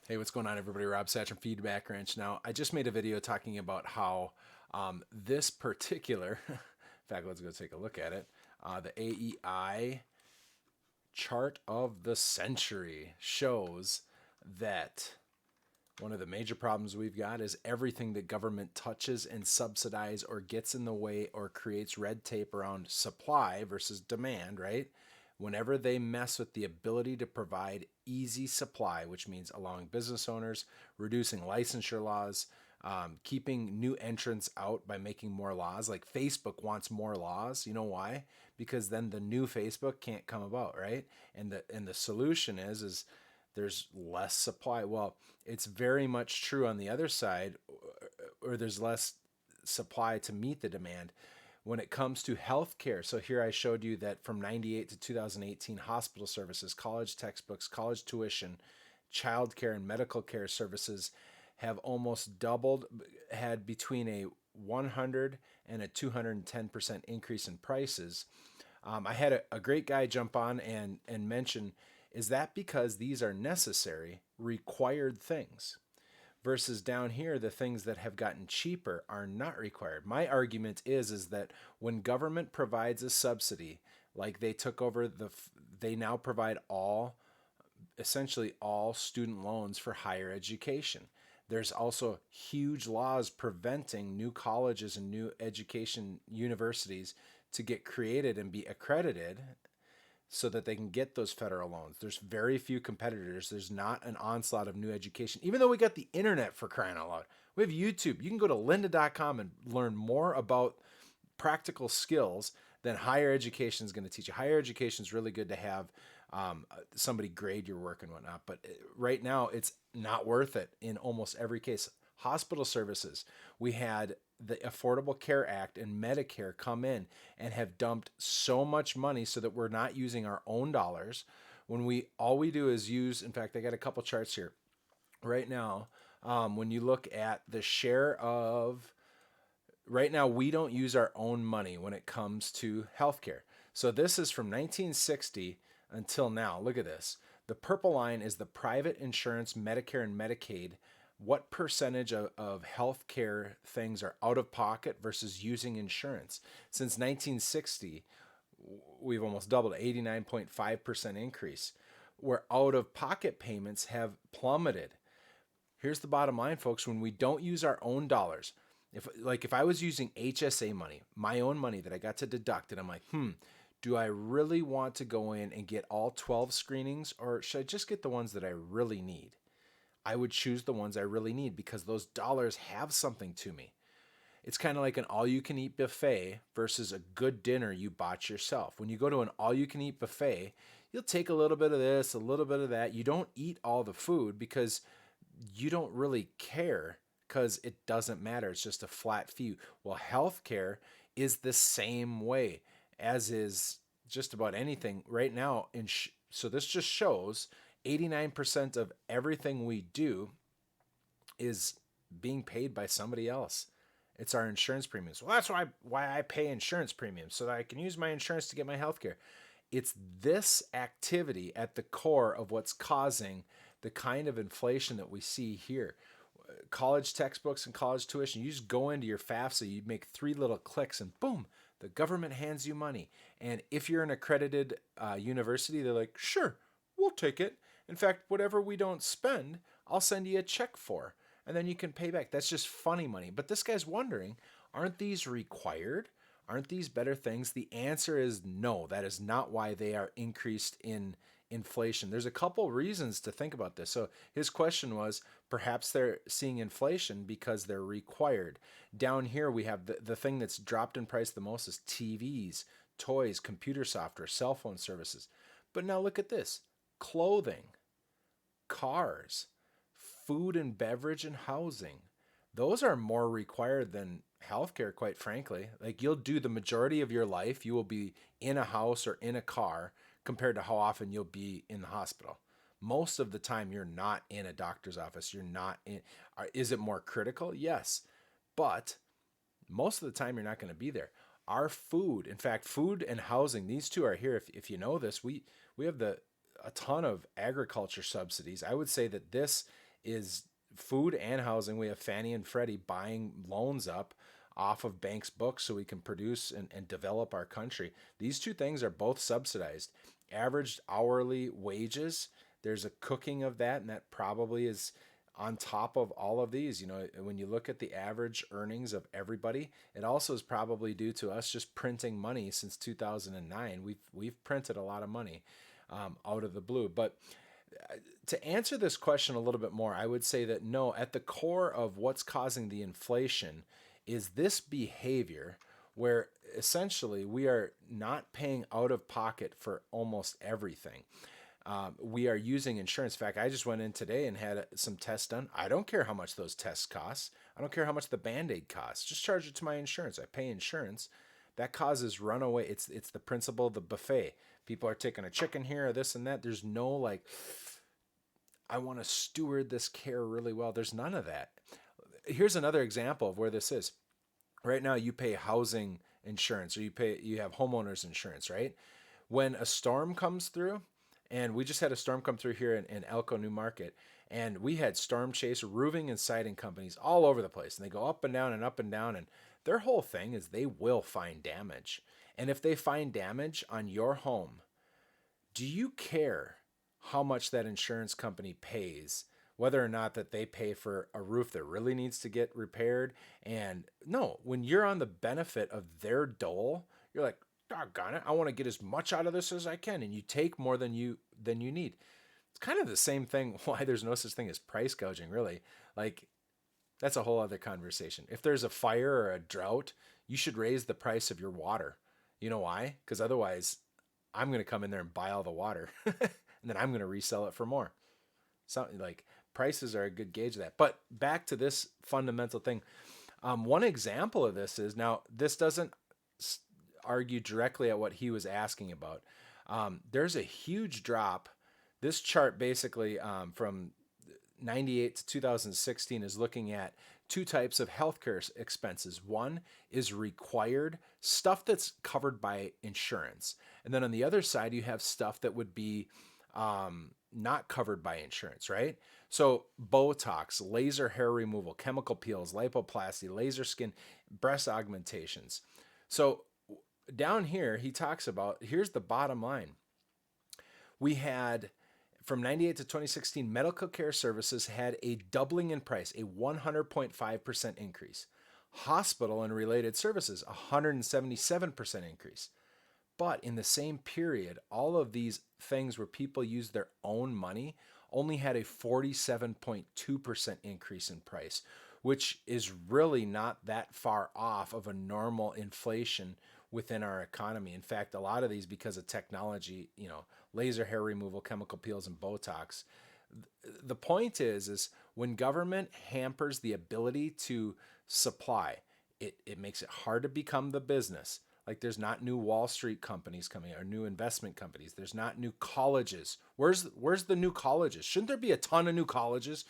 Hey, what's going on, everybody? Rob Satch from Feedbackwrench. Now, I just made a video talking about how this particular, in fact, let's go take a look at it. The AEI chart of the century shows that one of the major problems we've got is everything that government touches and subsidizes or gets in the way or creates red tape around supply versus demand, right? Whenever they mess with the ability to provide easy supply, which means allowing business owners, reducing licensure laws, keeping new entrants out by making more laws. Like Facebook wants more laws. You know why? Because then the new Facebook can't come about, right? And the solution is there's less supply. Well, it's very much true on the other side, or there's less supply to meet the demand when it comes to healthcare. So here I showed you that from 98 to 2018, hospital services, college textbooks, college tuition, childcare, and medical care services have almost doubled, had between a 100 and a 210% increase in prices. I had a great guy jump on and mention, is that because these are necessary, required things? Versus down here, the things that have gotten cheaper are not required. My argument is that when government provides a subsidy, like they took over they now provide essentially all student loans for higher education. There's also huge laws preventing new colleges and new education universities to get created and be accredited so that they can get those federal loans. There's very few competitors. There's not an onslaught of new education, even though we got the internet, for crying out loud. We have YouTube. You can go to lynda.com and learn more about practical skills than higher education is going to teach you. Higher education is really good to have somebody grade your work and whatnot, but right now it's not worth it in almost every case. Hospital services, we had the Affordable Care Act and Medicare come in and have dumped so much money so that we're not using our own dollars. When we all we do is use, in fact, I got a couple charts here right now. When you look at the share of right now, we don't use our own money when it comes to healthcare. So this is from 1960 until now. Look at this. The purple line is the private insurance, Medicare and Medicaid. What percentage of healthcare things are out of pocket versus using insurance? Since 1960, we've almost doubled, 89.5% increase, where out of pocket payments have plummeted. Here's the bottom line, folks. When we don't use our own dollars, if I was using HSA money, my own money that I got to deduct, and I'm like, do I really want to go in and get all 12 screenings, or should I just get the ones that I really need? I would choose the ones I really need because those dollars have something to me. It's kind of like an all-you-can-eat buffet versus a good dinner you bought yourself. When you go to an all-you-can-eat buffet, you'll take a little bit of this, a little bit of that. You don't eat all the food because you don't really care because it doesn't matter. It's just a flat fee. Well, healthcare is the same way, as is just about anything right now. So this just shows 89% of everything we do is being paid by somebody else. It's our insurance premiums. Well, that's why I pay insurance premiums, so that I can use my insurance to get my health care. It's this activity at the core of what's causing the kind of inflation that we see here. College textbooks and college tuition, you just go into your FAFSA, you make 3 little clicks, and boom, the government hands you money. And if you're an accredited university, they're like, sure, we'll take it. In fact, whatever we don't spend, I'll send you a check for, and then you can pay back. That's just funny money. But this guy's wondering, aren't these required? Aren't these better things? The answer is no. That is not why they are increased in inflation. There's a couple reasons to think about this. So his question was, perhaps they're seeing inflation because they're required. Down here, we have the thing that's dropped in price the most is TVs, toys, computer software, cell phone services. But now look at this. Clothing, cars, food and beverage, and housing. Those are more required than healthcare, quite frankly. Like, you'll do the majority of your life, you will be in a house or in a car compared to how often you'll be in the hospital. Most of the time, you're not in a doctor's office. You're not in. Is it more critical? Yes. But most of the time, you're not going to be there. Our food, in fact, food and housing, these two are here. If you know this, we have a ton of agriculture subsidies. I would say that this is food and housing. We have Fannie and Freddie buying loans up off of banks' books so we can produce and develop our country. These two things are both subsidized. Averaged hourly wages, there's a cooking of that, and that probably is on top of all of these. When you look at the average earnings of everybody, it also is probably due to us just printing money since 2009. We've printed a lot of money out of the blue. But to answer this question a little bit more, I would say that no, at the core of what's causing the inflation is this behavior where essentially we are not paying out of pocket for almost everything. We are using insurance. In fact, I just went in today and had some tests done. I don't care how much those tests cost. I don't care how much the Band-Aid costs. Just charge it to my insurance. I pay insurance. That causes runaway. It's the principle of the buffet. People are taking a chicken here or this and that. There's no like, I want to steward this care really well. There's none of that. Here's another example of where this is. Right now, you pay housing insurance or you have homeowners insurance, right? When a storm comes through, and we just had a storm come through here in Elko New Market, and we had storm chase roofing and siding companies all over the place, and they go up and down and up and down, and their whole thing is they will find damage. And if they find damage on your home, do you care how much that insurance company pays, whether or not that they pay for a roof that really needs to get repaired? And no, when you're on the benefit of their dole, you're like, doggone it, I want to get as much out of this as I can. And you take more than you need. It's kind of the same thing why there's no such thing as price gouging, really. Like, that's a whole other conversation. If there's a fire or a drought, you should raise the price of your water. You know why? Because otherwise, I'm going to come in there and buy all the water. And then I'm going to resell it for more. Something like prices are a good gauge of that. But back to this fundamental thing. One example of this is, now this doesn't argue directly at what he was asking about. There's a huge drop. This chart basically from 98 to 2016 is looking at two types of healthcare expenses. One is required stuff that's covered by insurance. And then on the other side, you have stuff that would be not covered by insurance, right? So Botox, laser hair removal, chemical peels, lipoplasty, laser skin, breast augmentations. So down here, he talks about, here's the bottom line. We had, from 98 to 2016, medical care services had a doubling in price, a 100.5% increase. Hospital and related services, 177% increase. But in the same period, all of these things where people use their own money only had a 47.2% increase in price, which is really not that far off of a normal inflation within our economy. In fact, a lot of these, because of technology, laser hair removal, chemical peels, and Botox. The point is when government hampers the ability to supply, it makes it hard to become the business. Like, there's not new Wall Street companies coming or new investment companies. There's not new colleges. Where's the new colleges? Shouldn't there be a ton of new colleges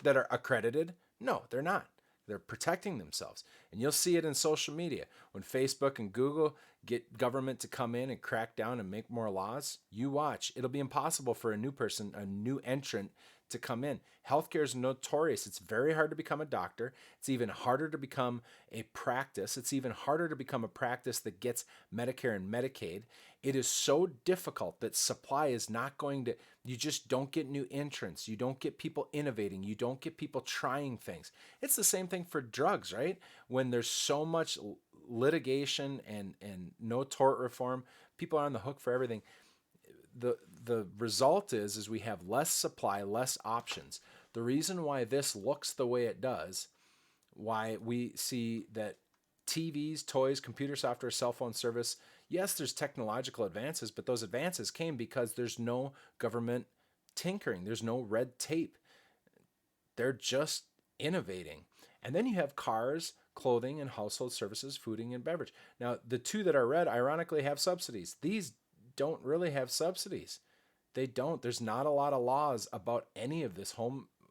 that are accredited? No, they're not. They're protecting themselves. And you'll see it in social media. When Facebook and Google get government to come in and crack down and make more laws, you watch. It'll be impossible for a new person, a new entrant, to come in. Healthcare is notorious. It's very hard to become a doctor. It's even harder to become a practice. It's even harder to become a practice that gets Medicare and Medicaid. It is so difficult that supply is not going to, you just don't get new entrants. You don't get people innovating. You don't get people trying things. It's the same thing for drugs, right? When there's so much litigation and no tort reform, people are on the hook for everything. The result is we have less supply, less options. The reason why this looks the way it does, why we see that TVs, toys, computer software, cell phone service, yes, there's technological advances, but those advances came because there's no government tinkering. There's no red tape. They're just innovating. And then you have cars, clothing, and household services, fooding, and beverage. Now, the two that are red, ironically, have subsidies. These don't really have subsidies. They don't. There's not a lot of laws about any of this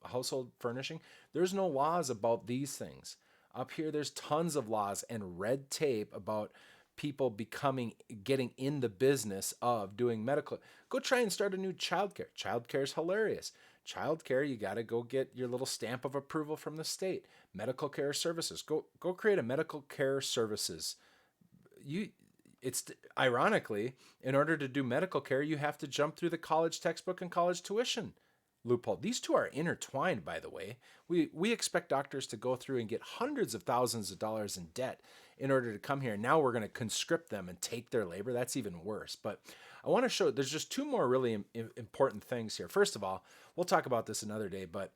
household furnishing. There's no laws about these things. Up here, there's tons of laws and red tape about people getting in the business of doing medical. Go try and start a new childcare. Childcare is hilarious. Childcare, you got to go get your little stamp of approval from the state. Medical care services, go create a medical care services. You, it's ironically, in order to do medical care, you have to jump through the college textbook and college tuition loophole. These two are intertwined, by the way. We expect doctors to go through and get hundreds of thousands of dollars in debt in order to come here. Now we're going to conscript them and take their labor. That's even worse. But I want to show there's just two more really important things here. First of all, we'll talk about this another day, but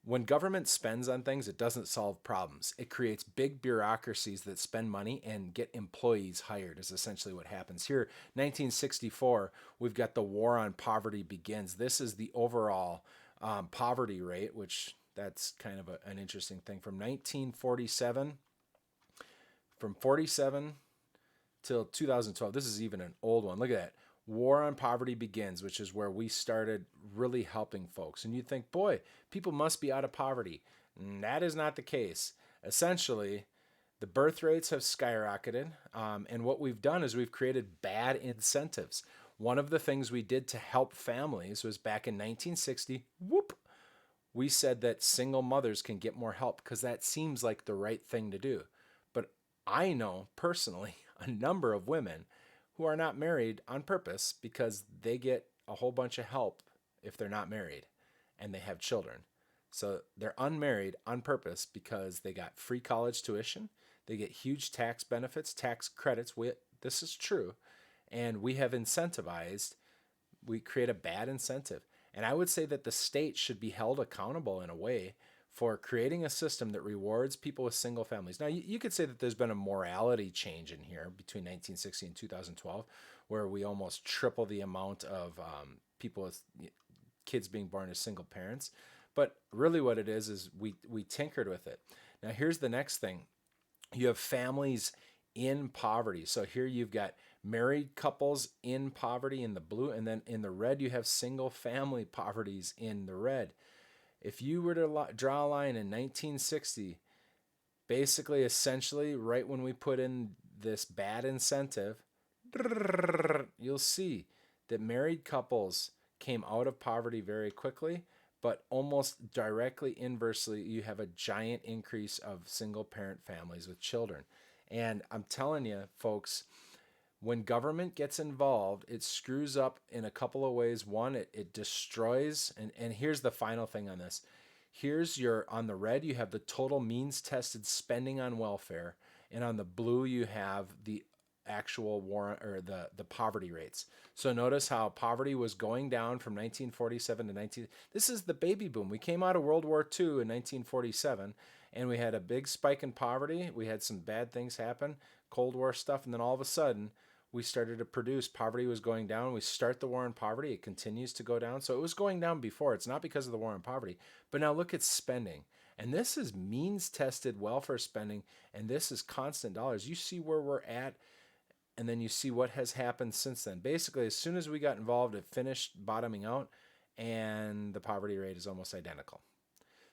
when government spends on things, it doesn't solve problems. It creates big bureaucracies that spend money and get employees hired, is essentially what happens. Here, 1964, we've got the war on poverty begins. This is the overall poverty rate, which that's kind of an interesting thing. From 1947, from 47 till 2012, this is even an old one. Look at that. War on Poverty Begins, which is where we started really helping folks. And you think, boy, people must be out of poverty. And that is not the case. Essentially, the birth rates have skyrocketed. And what we've done is we've created bad incentives. One of the things we did to help families was back in 1960, we said that single mothers can get more help because that seems like the right thing to do. But I know personally a number of women who are not married on purpose because they get a whole bunch of help if they're not married and they have children. So they're unmarried on purpose because they got free college tuition, they get huge tax benefits, tax credits. This is true. And we have incentivized, we create a bad incentive. And I would say that the state should be held accountable in a way for creating a system that rewards people with single families. Now, you could say that there's been a morality change in here between 1960 and 2012, where we almost triple the amount of people with kids being born as single parents. But really what it is we tinkered with it. Now, here's the next thing. You have families in poverty. So here you've got married couples in poverty in the blue, and then in the red, you have single family poverties in the red. If you were to draw a line in 1960, basically, essentially, right when we put in this bad incentive, you'll see that married couples came out of poverty very quickly, but almost directly inversely, you have a giant increase of single parent families with children. And I'm telling you, folks, when government gets involved, it screws up in a couple of ways. One, it destroys, and here's the final thing on this. Here's on the red, you have the total means tested spending on welfare, and on the blue, you have the actual war or the poverty rates. So notice how poverty was going down from 1947 to 19. This is the baby boom. We came out of World War II in 1947, and we had a big spike in poverty. We had some bad things happen, Cold War stuff, and then all of a sudden, we started to produce. Poverty was going down. We start the war on poverty. It continues to go down. So it was going down before. It's not because of the war on poverty. But now look at spending. And this is means-tested welfare spending, and this is constant dollars. You see where we're at, and then you see what has happened since then. Basically, as soon as we got involved, it finished bottoming out, and the poverty rate is almost identical.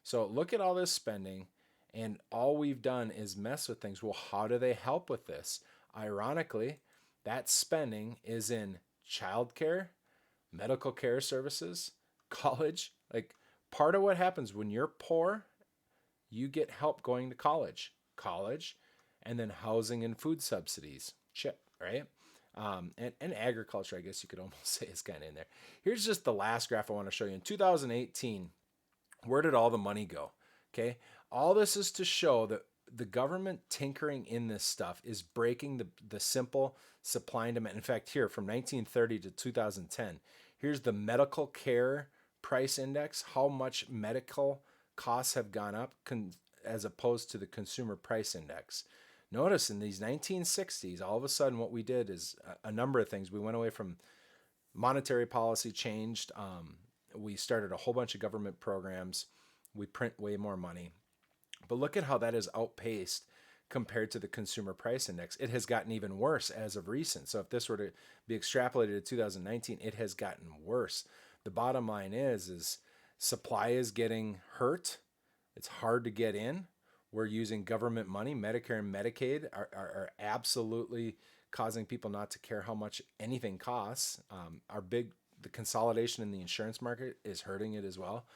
So look at all this spending, and all we've done is mess with things. Well, how do they help with this? Ironically, that spending is in childcare, medical care services, college. Like, part of what happens when you're poor, you get help going to college, and then housing and food subsidies, right? And agriculture, I guess you could almost say, is kind of in there. Here's just the last graph I want to show you. In 2018, where did all the money go? Okay, all this is to show that the government tinkering in this stuff is breaking the simple supply and demand. In fact, here from 1930 to 2010, here's the medical care price index, how much medical costs have gone up as opposed to the consumer price index. Notice in these 1960s, all of a sudden what we did is a number of things. We went away from monetary policy changed. We started a whole bunch of government programs. We print way more money. But look at how that has outpaced compared to the consumer price index. It has gotten even worse as of recent. So if this were to be extrapolated to 2019, it has gotten worse. The bottom line is supply is getting hurt. It's hard to get in. We're using government money. Medicare and Medicaid are absolutely causing people not to care how much anything costs. Our big the consolidation in the insurance market is hurting it as well.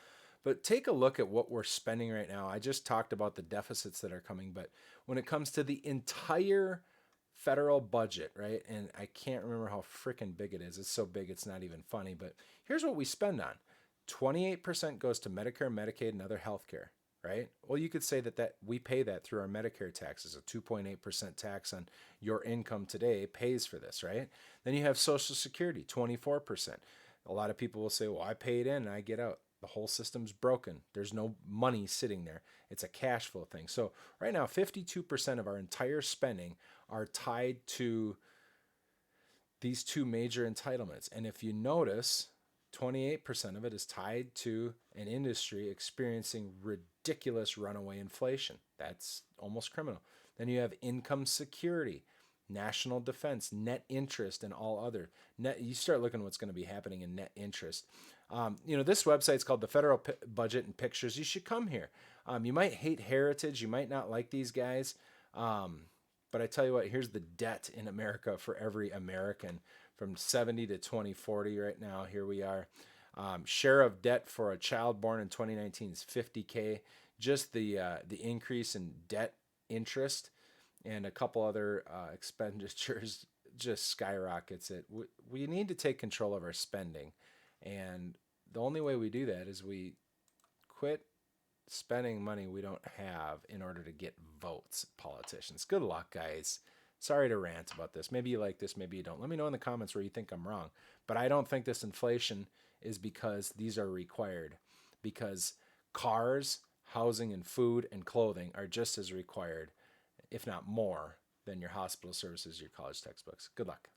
But take a look at what we're spending right now. I just talked about the deficits that are coming, but when it comes to the entire federal budget, right? And I can't remember how freaking big it is. It's so big it's not even funny, but here's what we spend on. 28% goes to Medicare, Medicaid, and other healthcare, right? Well, you could say that we pay that through our Medicare taxes. A 2.8% tax on your income today pays for this, right? Then you have Social Security, 24%. A lot of people will say, well, I paid in and I get out. The whole system's broken. There's no money sitting there. It's a cash flow thing. So right now, 52% of our entire spending are tied to these two major entitlements. And if you notice, 28% of it is tied to an industry experiencing ridiculous runaway inflation. That's almost criminal. Then you have income security, national defense, net interest, and all other. You start looking at what's going to be happening in net interest. This website's called the Federal Budget and Pictures. You should come here. You might hate Heritage. You might not like these guys. But I tell you what, here's the debt in America for every American from 70 to 2040 right now. Here we are. Share of debt for a child born in 2019 is $50K. Just the increase in debt interest and a couple other expenditures just skyrockets it. We need to take control of our spending. And the only way we do that is we quit spending money we don't have in order to get votes, politicians. Good luck, guys. Sorry to rant about this. Maybe you like this, maybe you don't. Let me know in the comments where you think I'm wrong. But I don't think this inflation is because these are required. Because cars, housing, and food and clothing are just as required, if not more, than your hospital services, your college textbooks. Good luck.